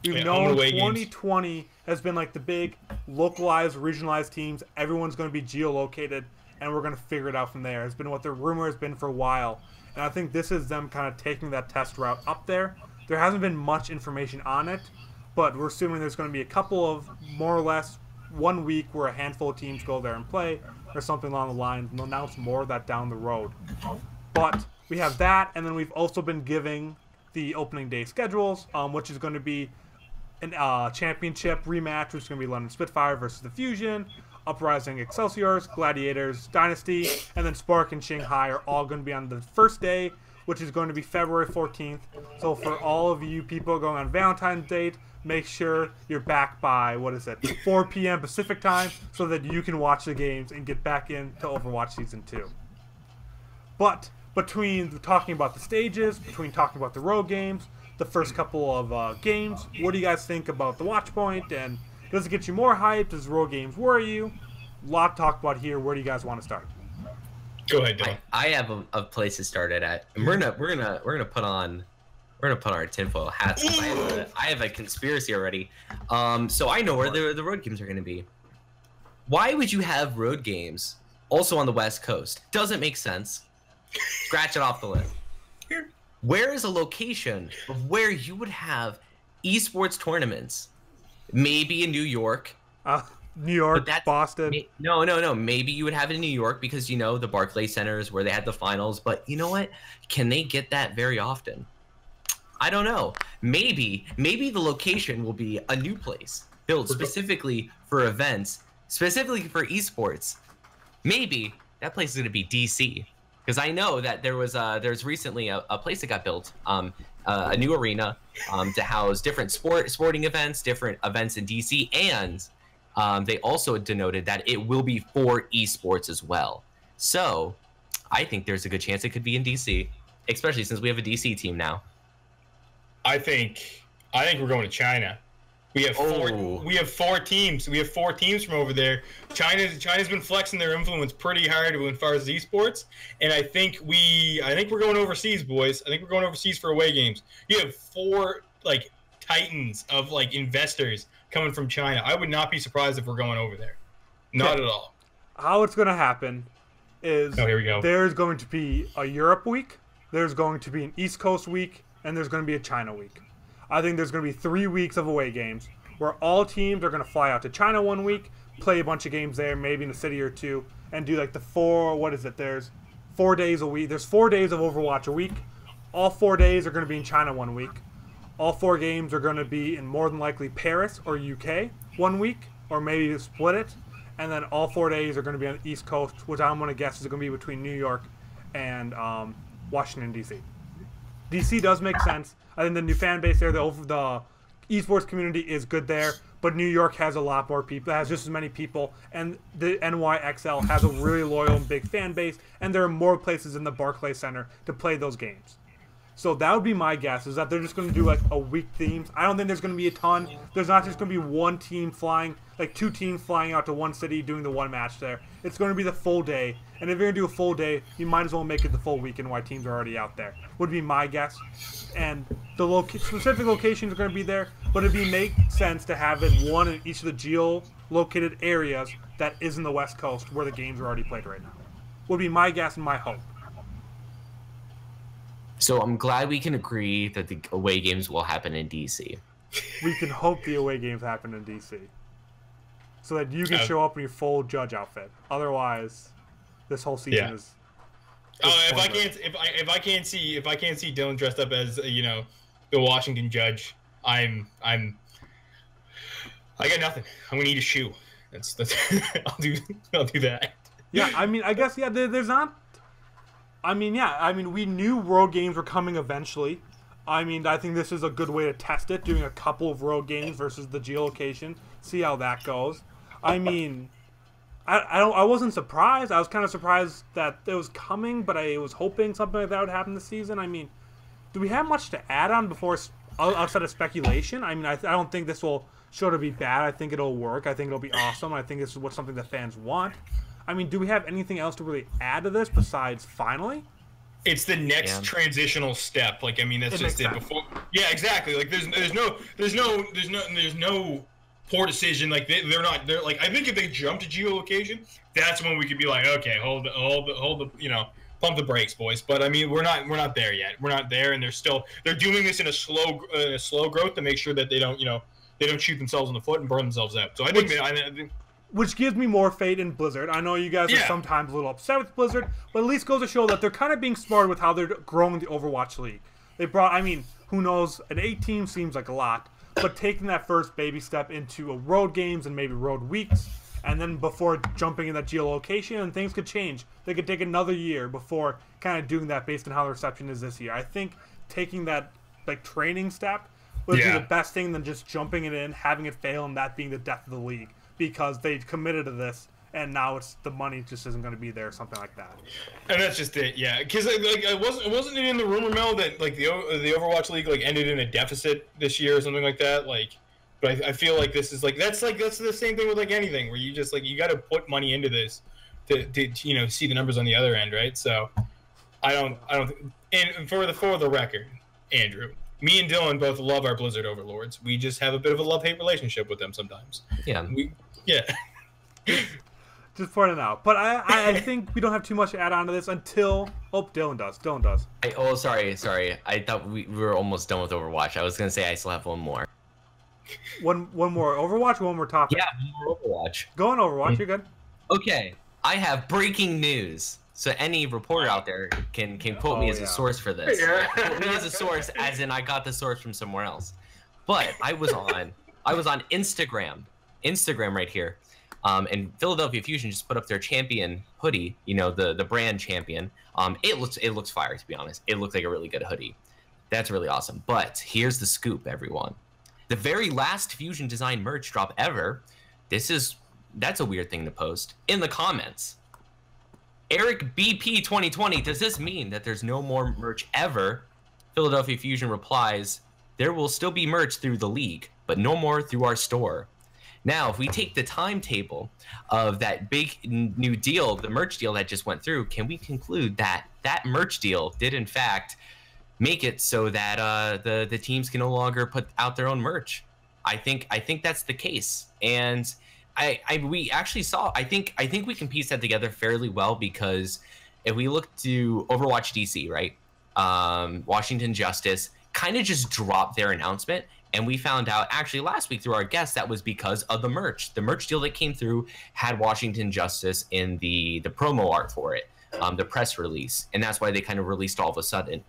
We've known 2020 has been like the big localized, regionalized teams. Everyone's going to be geolocated, and we're going to figure it out from there. It's been what the rumor has been for a while. And I think this is them kind of taking that test route up there. There hasn't been much information on it, but we're assuming there's going to be a couple of more or less 1 week where a handful of teams go there and play or something along the line. We'll announce more of that down the road. But we have that, and then we've also been giving the opening day schedules, which is going to be a championship rematch, which is going to be London Spitfire versus the Fusion, Uprising Excelsiors, Gladiators Dynasty, and then Spark and Shanghai are all going to be on the first day, which is going to be February 14th. So for all of you people going on Valentine's Day, make sure you're back by, 4 p.m. Pacific time so that you can watch the games and get back into Overwatch Season 2. But between talking about the stages, between talking about the road games, the first couple of games, what do you guys think about the Watchpoint? And does it get you more hyped? Does road games worry you? A lot to talk about here. Where do you guys want to start? Go ahead, Dylan. I have a place to start it at. And we're gonna put on our tinfoil hats. I have a conspiracy already. So I know where the road games are gonna be. Why would you have road games also on the West Coast? Doesn't make sense. Scratch it off the list. Where is a location of where you would have esports tournaments? Maybe in New York. New York, Boston. No. Maybe you would have it in New York because, you know, the Barclays Center is where they had the finals. But you know what? Can they get that very often? I don't know. Maybe the location will be a new place built specifically for events, specifically for esports. Maybe that place is going to be DC. Because I know that there's recently a place that got built, a new arena to house different sporting events, different events in DC, and they also denoted that it will be for esports as well. So I think there's a good chance it could be in DC, especially since we have a DC team now. I think we're going to China. We have four teams. We have 4 teams from over there. China's been flexing their influence pretty hard as far as esports, and I think we're going overseas, boys. I think we're going overseas for away games. You have 4 like titans of like investors coming from China. I would not be surprised if we're going over there. Not at all. How it's going to happen is here we go. There's going to be a Europe week, there's going to be an East Coast week, and there's going to be a China week. I think there's going to be 3 weeks of away games where all teams are going to fly out to China 1 week, play a bunch of games there, maybe in a city or 2, and do like there's 4 days a week. There's 4 days of Overwatch a week. All 4 days are going to be in China 1 week. All 4 games are going to be in more than likely Paris or UK 1 week, or maybe split it. And then all 4 days are going to be on the East Coast, which I'm going to guess is going to be between New York and Washington, D.C. D.C. does make sense. I think the new fan base there, the esports community is good there, but New York has a lot more people, has just as many people, and the NYXL has a really loyal and big fan base, and there are more places in the Barclays Center to play those games. So that would be my guess, is that they're just going to do like a week themes. I don't think there's going to be a ton. There's not just going to be one team flying, like 2 teams flying out to one city doing the 1 match there. It's going to be the full day. And if you're going to do a full day, you might as well make it the full weekend while teams are already out there. Would be my guess. And the specific locations are going to be there, but it'd make sense to have it one in each of the geo-located areas that is in the West Coast where the games are already played right now. Would be my guess and my hope. So I'm glad we can agree that the away games will happen in DC. We can hope the away games happen in DC, so that you can show up in your full judge outfit. Otherwise, this whole season is. If I can't see Dylan dressed up as the Washington judge, I got nothing. I'm gonna eat a shoe. That's I'll do that. Yeah, I mean, I guess there's not. I mean, we knew road games were coming eventually. I mean, I think this is a good way to test it, doing a couple of road games versus the geolocation, see how that goes. I mean, I wasn't surprised. I was kind of surprised that it was coming, but I was hoping something like that would happen this season. I mean, do we have much to add on before outside of speculation? I mean, I don't think this will show to be bad. I think it'll work. I think it'll be awesome. I think this is something that fans want. I mean, do we have anything else to really add to this besides finally? It's the next transitional step. Like, I mean, that's just it. Before, yeah, exactly. Like, there's no poor decision. Like, they're like, I think if they jump to geolocation, that's when we could be like, okay, hold the, pump the brakes, boys. But I mean, we're not there yet. We're not there, and they're doing this in a slow growth to make sure that they don't shoot themselves in the foot and burn themselves out. So I think which gives me more faith in Blizzard. I know you guys are sometimes a little upset with Blizzard, but at least goes to show that they're kind of being smart with how they're growing the Overwatch League. I mean, who knows, an 8 team seems like a lot, but taking that first baby step into a road games and maybe road weeks, and then before jumping in that geolocation, and things could change. They could take another year before kind of doing that based on how the reception is this year. I think taking that training step would be the best thing than just jumping it in, having it fail, and that being the death of the league. Because they committed to this, and now the money just isn't going to be there, or something like that. And that's just it, yeah. Because wasn't it in the rumor mill that the Overwatch League ended in a deficit this year or something like that? But I feel like this is that's the same thing with anything where you just you got to put money into this to see the numbers on the other end, right? So I don't. And for the record, Andrew, me and Dylan both love our Blizzard overlords. We just have a bit of a love-hate relationship with them sometimes. Yeah. Yeah. Just pointing out. But I think we don't have too much to add on to this until... Oh, Dylan does. Sorry. I thought we were almost done with Overwatch. I was going to say I still have one more. One more Overwatch, one more topic. Yeah, one more Overwatch. Go on Overwatch, you're good. Okay, I have breaking news. So any reporter out there can quote me as a source for this. Quote me as a source, as in I got the source from somewhere else. But I was on Instagram right here, and Philadelphia Fusion just put up their champion hoodie. You know, the brand champion. It looks fire, to be honest. It looks like a really good hoodie. That's really awesome. But here's the scoop, everyone. The very last Fusion design merch drop ever. That's a weird thing to post in the comments. Eric BP 2020, does this mean that there's no more merch ever? Philadelphia Fusion replies, there will still be merch through the league, but no more through our store. Now, if we take the timetable of that big new deal, the merch deal that just went through, can we conclude that that merch deal did in fact make it so that the teams can no longer put out their own merch? I think that's the case, and we actually saw. I think we can piece that together fairly well, because if we look to Overwatch DC, right, Washington Justice kind of just dropped their announcement, and we found out actually last week through our guest that was because of the merch. The merch deal that came through had Washington Justice in the promo art for it, the press release, and that's why they kind of released all of a sudden.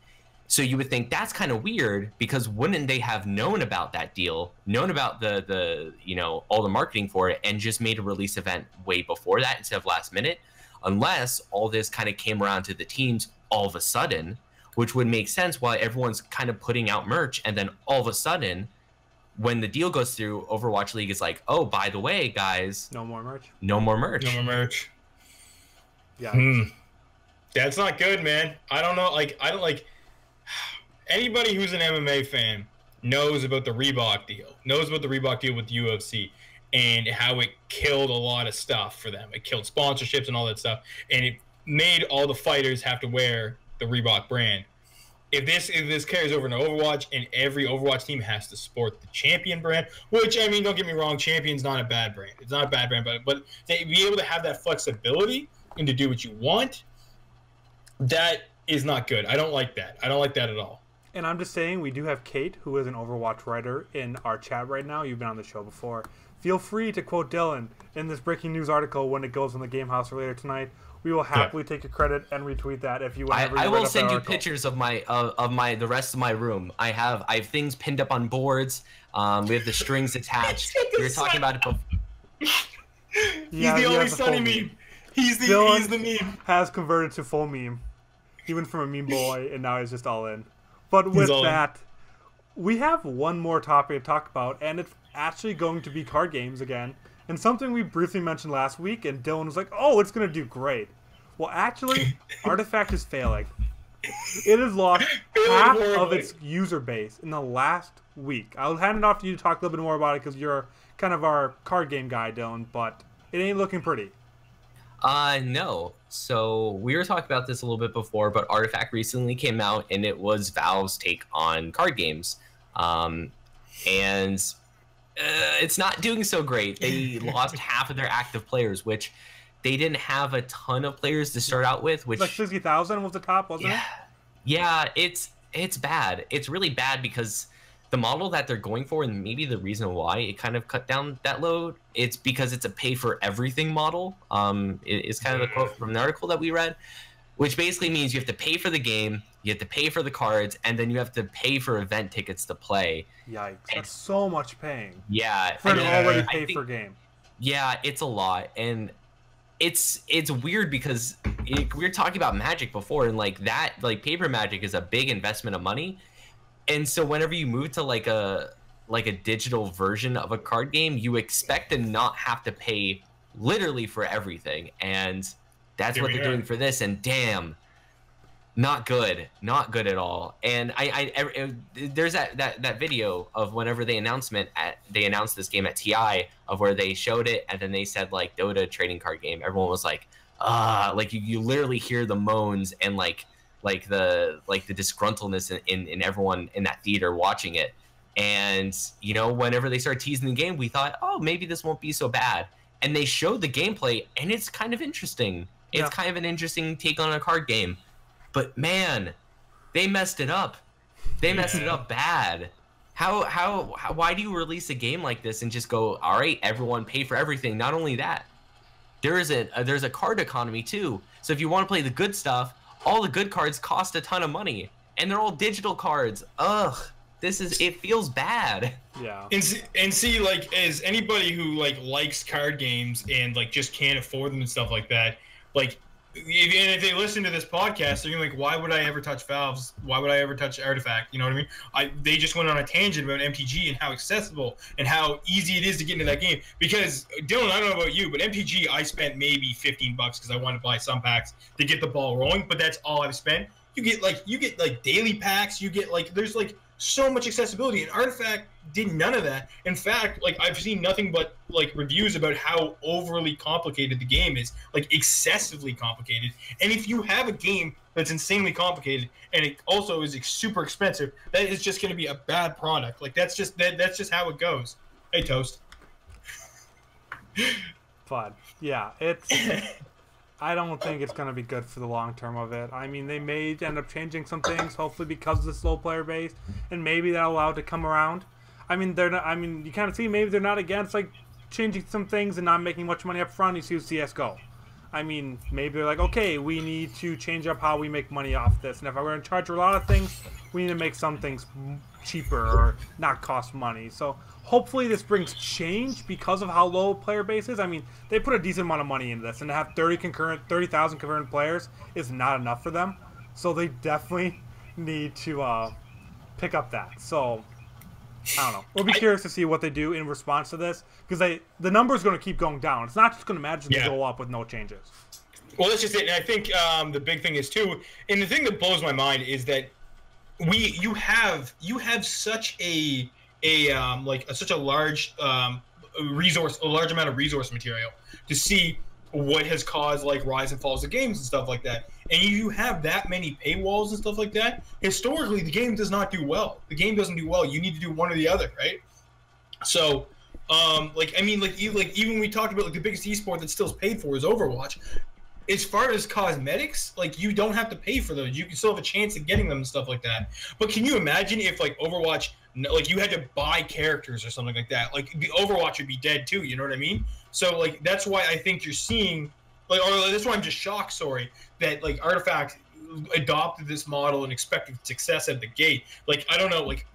So you would think that's kind of weird, because wouldn't they have known about that deal, known about the all the marketing for it, and just made a release event way before that instead of last minute? Unless all this kind of came around to the teams all of a sudden, which would make sense while everyone's kind of putting out merch, and then all of a sudden, when the deal goes through, Overwatch League is like, oh, by the way, guys, no more merch. Yeah. That's not good, man. I don't know. I don't like. Anybody who's an MMA fan knows about the Reebok deal, with UFC, and how it killed a lot of stuff for them. It killed sponsorships and all that stuff, and it made all the fighters have to wear the Reebok brand. If this carries over into Overwatch, and every Overwatch team has to sport the Champion brand, which, I mean, don't get me wrong, Champion's not a bad brand. It's not a bad brand, but to be able to have that flexibility and to do what you want, that is not good. I don't like that. I don't like that at all. And I'm just saying, we do have Kate, who is an Overwatch writer, in our chat right now. You've been on the show before. Feel free to quote Dylan in this breaking news article when it goes on the Game House later tonight. We will happily take your credit and retweet that if you want. I will send you pictures of the rest of my room. I have things pinned up on boards. We have the strings attached. We were talking about it before. He's the Always Sunny meme. He's the meme. Has converted to full meme. He went from a meme boy, and now he's just all in. But with that, we have one more topic to talk about, and it's actually going to be card games again. And something we briefly mentioned last week, and Dylan was like, oh, it's going to do great. Well, actually, Artifact is failing. It has lost half of its user base in the last week. I'll hand it off to you to talk a little bit more about it, because you're kind of our card game guy, Dylan, but it ain't looking pretty. No. So we were talking about this a little bit before, but Artifact recently came out, and it was Valve's take on card games. And it's not doing so great. They lost half of their active players, which they didn't have a ton of players to start out with. Which, like 60,000 was the top, wasn't it? Yeah, it's bad. It's really bad, because the model that they're going for, and maybe the reason why it kind of cut down that load, it's because it's a pay-for-everything model. It's kind of the quote from the article that we read, which basically means you have to pay for the game, you have to pay for the cards, and then you have to pay for event tickets to play. Yikes, that's so much paying. Yeah. For an already paid-for game. Yeah, it's a lot, and it's weird, because we were talking about Magic before, and like paper Magic is a big investment of money. And so whenever you move to like a digital version of a card game, you expect to not have to pay literally for everything, and that's what they're doing for this. And damn, not good at all. And there's that video of whenever they announced this game at TI, of where they showed it, and then they said like Dota trading card game. Everyone was like, like you literally hear the moans and like the disgruntledness in everyone in that theater watching it. And you know, whenever they started teasing the game, we thought, oh, maybe this won't be so bad. And they showed the gameplay, and it's kind of interesting. It's kind of an interesting take on a card game. But man, they messed it up. They messed it up bad. Why do you release a game like this and just go, all right, everyone pay for everything? Not only that, there's a card economy too. So if you want to play the good stuff, all the good cards cost a ton of money, and they're all digital cards. Ugh. It feels bad. Yeah. And see, like, as anybody who like likes card games and like just can't afford them and stuff like that, like, if they listen to this podcast, they're gonna be like, why would I ever touch Valves? Why would I ever touch Artifact? You know what I mean? They just went on a tangent about MTG and how accessible and how easy it is to get into that game. Because Dylan, I don't know about you, but MTG, I spent maybe $15 because I wanted to buy some packs to get the ball rolling, but that's all I've spent. You get like daily packs. You get like there's like so much accessibility, and Artifact did none of that. In fact, like I've seen nothing but like reviews about how overly complicated the game is, like excessively complicated. And if you have a game that's insanely complicated and it also is super expensive, that is just going to be a bad product. Like that's just how it goes. Hey, Toast. Fun. Yeah, it's. I don't think it's going to be good for the long term of it. I mean, they may end up changing some things, hopefully because of the slow player base, and maybe that'll allow it to come around. I mean, they're not. I mean, you kind of see maybe they're not against like changing some things and not making much money up front. You see with CS:GO. I mean, maybe they're like, okay, we need to change up how we make money off this, and if we're going to charge for a lot of things, we need to make some things cheaper or not cost money. So hopefully this brings change because of how low player base is. I mean, they put a decent amount of money into this, and to have 30,000 concurrent players is not enough for them. So they definitely need to pick up that. So I don't know. We'll be curious to see what they do in response to this, because the number is going to keep going down. It's not just going to magically go up with no changes. Well, that's just it. And I think the big thing is too, and the thing that blows my mind is that you have such such a large a large amount of resource material to see what has caused like rise and falls of games and stuff like that. And you have that many paywalls and stuff like that. Historically, the game does not do well. The game doesn't do well. You need to do one or the other, right? So, even when we talked about like the biggest esport that still is paid for is Overwatch. As far as cosmetics, like you don't have to pay for those. You can still have a chance of getting them and stuff like that. But can you imagine if like Overwatch, like you had to buy characters or something like that? Like the Overwatch would be dead too. You know what I mean? So like that's why I think you're seeing, like, or that's why I'm just shocked. Sorry, that like Artifact adopted this model and expected success at the gate. Like I don't know, like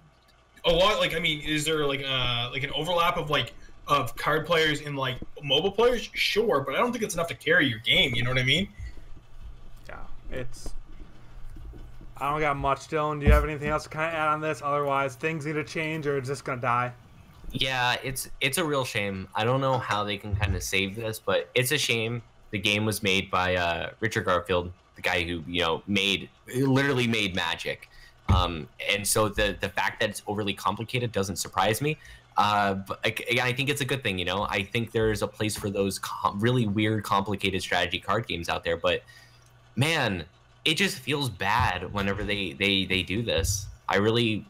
a lot. Like I mean, is there like an overlap of card players and like mobile players? Sure, but I don't think it's enough to carry your game. You know what I mean? Yeah, I don't got much, Dylan. Do you have anything else to kind of add on this? Otherwise, things need to change, or it's just gonna die. Yeah, it's a real shame. I don't know how they can kind of save this, but it's a shame. The game was made by Richard Garfield, the guy who literally made Magic, and so the fact that it's overly complicated doesn't surprise me. But I think it's a good thing, you know. I think there's a place for those really weird, complicated strategy card games out there. But man, it just feels bad whenever they do this. I really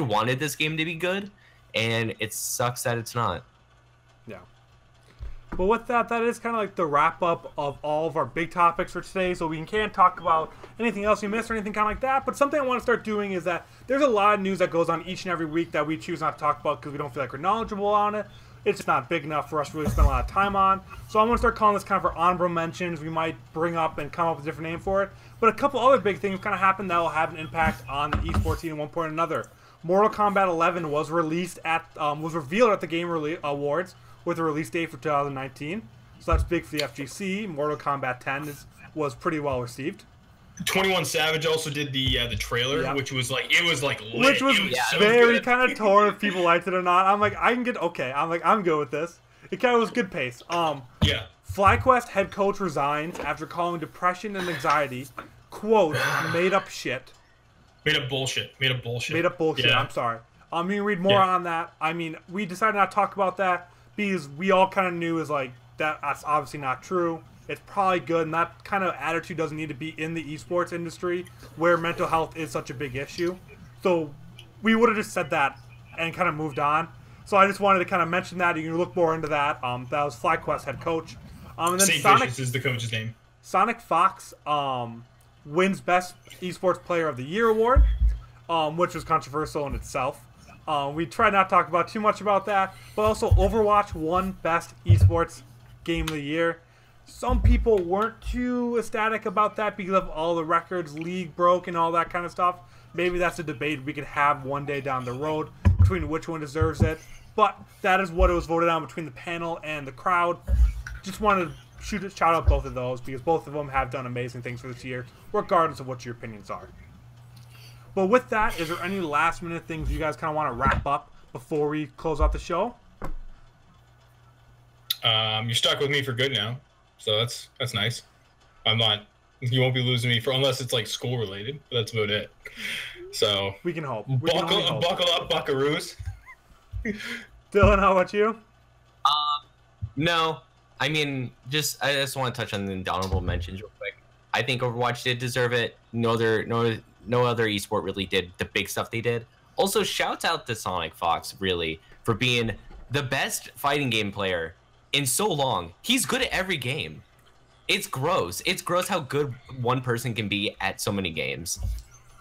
wanted this game to be good, and it sucks that it's not. Yeah. But with that is kind of like the wrap up of all of our big topics for today. So we can't talk about anything else you missed or anything kind of like that. But something I want to start doing is that there's a lot of news that goes on each and every week that we choose not to talk about because we don't feel like we're knowledgeable on it. It's not big enough for us to really spend a lot of time on. So I'm going to start calling this kind of our honorable mentions. We might bring up and come up with a different name for it. But a couple other big things kind of happened that will have an impact on the esports scene at one point or another. Mortal Kombat 11 was released was revealed at the Game Awards with a release date for 2019. So that's big for the FGC. Mortal Kombat 10 was pretty well received. 21 Savage also did the trailer, which was like lit. Which was very kind of torn if people liked it or not. I'm like, I'm good with this. It kind of was good pace. Yeah. FlyQuest head coach resigns after calling depression and anxiety, quote, made up shit. Made up bullshit. Yeah. I'm sorry. You can read more on that. I mean, we decided not to talk about that because we all kind of knew is like that's obviously not true. it's probably good, and that kind of attitude doesn't need to be in the esports industry where mental health is such a big issue. So we would have just said that and kind of moved on. So I just wanted to kind of mention that. You can look more into that. That was FlyQuest head coach. And then St. Sonic Vicious is the coach's name. Sonic Fox wins Best Esports Player of the Year award, which was controversial in itself. We try not to talk about too much about that, but also Overwatch won Best Esports Game of the Year. Some people weren't too ecstatic about that because of all the records League broke and all that kind of stuff. Maybe that's a debate we could have one day down the road between which one deserves it. But that is what it was voted on between the panel and the crowd. Just wanted to shout out both of those because both of them have done amazing things for this year, regardless of what your opinions are. But with that, is there any last minute things you guys kind of want to wrap up before we close out the show? You're stuck with me for good now, so that's nice. I'm not. You won't be losing me for unless it's like school related. But that's about it. So we can hope. Buckle up, Buckaroos. Dylan, how about you? No. I mean, I just want to touch on the honorable mentions real quick. I think Overwatch did deserve it. No other esport really did the big stuff they did. Also, shouts out to Sonic Fox, really, for being the best fighting game player in so long. He's good at every game. It's gross. It's gross how good one person can be at so many games.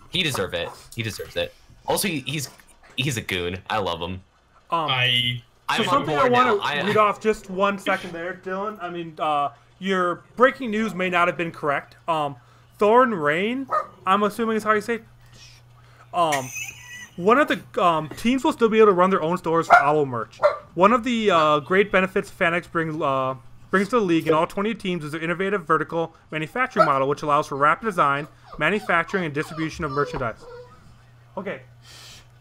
He deserves it. He deserves it. Also, he's a goon. I love him. So something I want to read off just 1 second there, Dylan. I mean, your breaking news may not have been correct. Thorn Rain, I'm assuming is how you say it. One of the teams will still be able to run their own stores for Owl merch. One of the great benefits Fanatics brings to the league and all 20 teams is their innovative vertical manufacturing model, which allows for rapid design, manufacturing, and distribution of merchandise. Okay.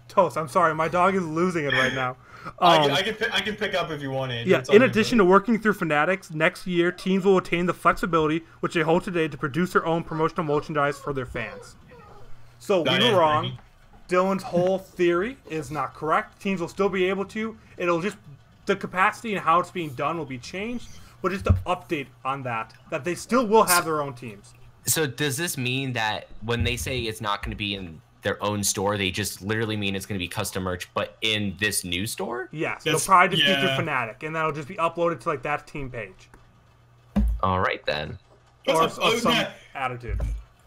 Toast, I'm sorry. My dog is losing it right now. I can pick up if you want it. Yeah. In addition to working through Fanatics, next year teams will attain the flexibility which they hold today to produce their own promotional merchandise for their fans. So we were wrong. Dylan's whole theory is not correct. Teams will still be able to. It'll just the capacity and how it's being done will be changed, but just an update on that they still will have their own teams. So does this mean that when they say it's not going to be in their own store, they just literally mean it's going to be custom merch, but in this new store? Yes, they'll probably just do through Fnatic, and that'll just be uploaded to like that team page. All right then. Or some attitude.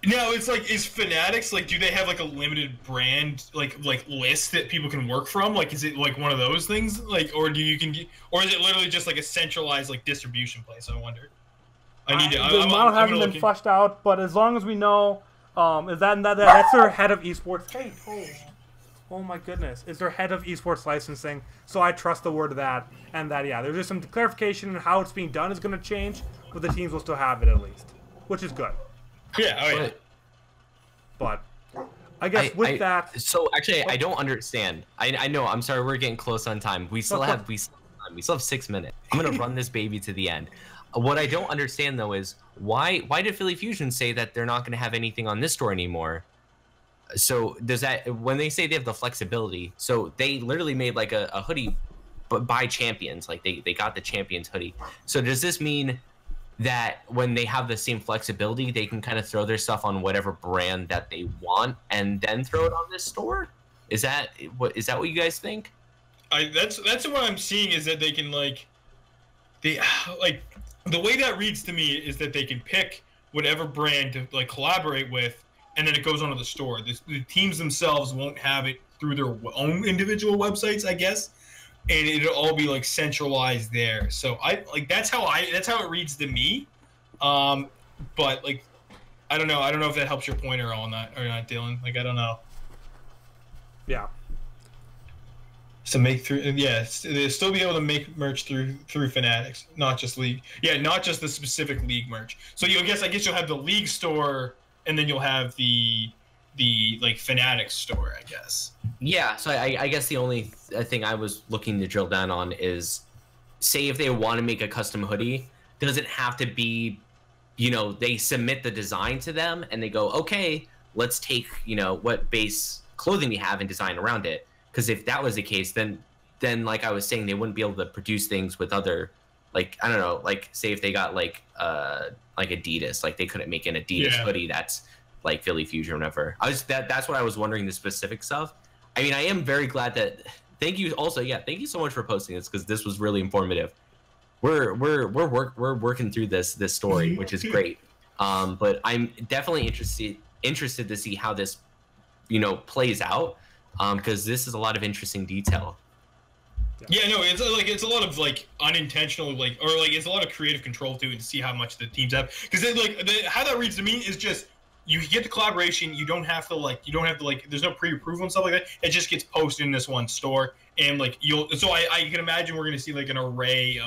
No, it's like, is Fanatics, like, do they have like a limited brand like list that people can work from? Like, is it like one of those things? Like, or is it literally just like a centralized like distribution place? I wonder. The model hasn't been fleshed out, but as long as we know. That's their head of esports. Hey, oh my goodness, is their head of esports licensing? So I trust the word of that, and that there's just some clarification on how it's being done is going to change, but the teams will still have it at least, which is good. Yeah, But I guess that. So actually, I don't understand. I know. I'm sorry. We're getting close on time. We still have 6 minutes. I'm gonna run this baby to the end. What I don't understand though is why did Philly Fusion say that they're not going to have anything on this store anymore? So does that, when they say they have the flexibility, so they literally made like a hoodie but by champions, like they got the champions hoodie. So does this mean that when they have the same flexibility, they can kind of throw their stuff on whatever brand that they want and then throw it on this store? Is that what you guys think? That's what I'm seeing, is that they can the way that reads to me is that they can pick whatever brand to like collaborate with, and then it goes onto the store. The teams themselves won't have it through their own individual websites, I guess, and it'll all be like centralized there. So that's how it reads to me. But like, I don't know if that helps your point or not, Dylan. Like, I don't know. Yeah. To make they'll still be able to make merch through Fanatics, not just League. Yeah, not just the specific League merch. So I guess you'll have the League store, and then you'll have the like Fanatics store, I guess. Yeah. So I guess the only thing I was looking to drill down on is, say if they want to make a custom hoodie, does it have to be, they submit the design to them and they go, okay, let's take what base clothing we have and design around it. Because if that was the case, then like I was saying, they wouldn't be able to produce things with other like I don't know, like say if they got like Adidas, like they couldn't make an Adidas hoodie that's like Philly Fusion or whatever. That's what I was wondering the specifics of. I mean, I am very glad that. Thank you also, thank you so much for posting this because this was really informative. We're working through this story, which is great. But I'm definitely interested to see how this, plays out, because this is a lot of interesting detail. Yeah, no, it's a lot of like unintentional it's a lot of creative control too, and to see how much the teams have, because how that reads to me is just you get the collaboration. You don't have to there's no pre-approval and stuff like that. It just gets posted in this one store, and I can imagine we're gonna see like an array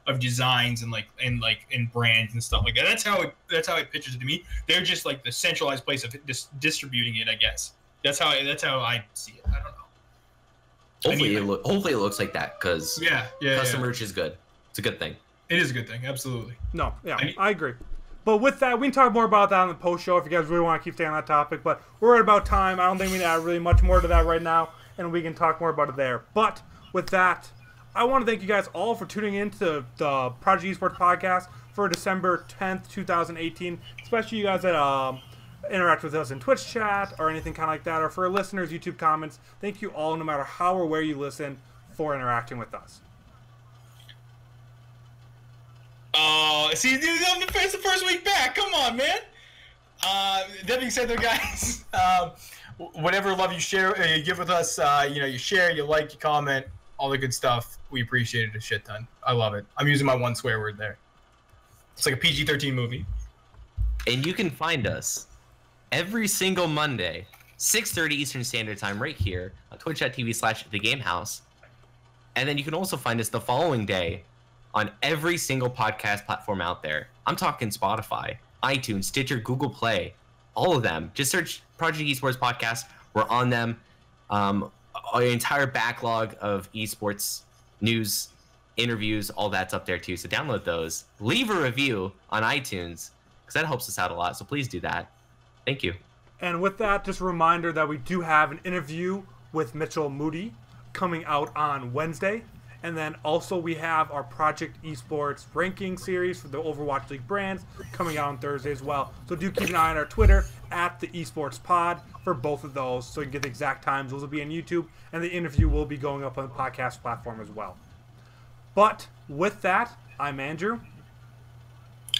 of designs and brands and stuff like that. That's how it pitches to me. They're just like the centralized place of distributing it, I guess. That's how I see it. I don't know. Hopefully it looks like that, because custom merch is good. It's a good thing. It is a good thing, absolutely. No, I agree. But with that, we can talk more about that on the post show if you guys really want to keep staying on that topic. But we're at about time. I don't think we need to add really much more to that right now, and we can talk more about it there. But with that, I want to thank you guys all for tuning in to the Project Esports podcast for December 10th, 2018. Especially you guys that interact with us in Twitch chat or anything kind of like that, or for listeners, YouTube comments. Thank you all, no matter how or where you listen, for interacting with us. See, dude, it's the first week back. Come on, man. That being said, though, guys, whatever love you share, you give with us, you share, you like, you comment, all the good stuff. We appreciate it a shit ton. I love it. I'm using my one swear word there. It's like a PG-13 movie. And you can find us every single Monday, 6:30 Eastern Standard Time, right here on twitch.tv/The Game Haus. And then you can also find us the following day on every single podcast platform out there. I'm talking Spotify, iTunes, Stitcher, Google Play, all of them. Just search Project Esports Podcast. We're on them. An entire backlog of esports news, interviews, all that's up there too. So download those. Leave a review on iTunes, because that helps us out a lot. So please do that. Thank you. And with that, just a reminder that we do have an interview with Mitchell Moody coming out on Wednesday. And then also we have our Project Esports ranking series for the Overwatch League brands coming out on Thursday as well. So do keep an eye on our Twitter at the Esports Pod for both of those, so you can get the exact times. Those will be on YouTube, and the interview will be going up on the podcast platform as well. But with that, I'm Andrew.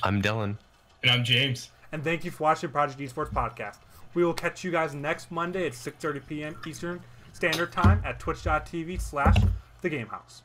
I'm Dylan. And I'm James. And thank you for watching Project Esports Podcast. We will catch you guys next Monday at 6:30 p.m. Eastern Standard Time at twitch.tv/The Game Haus.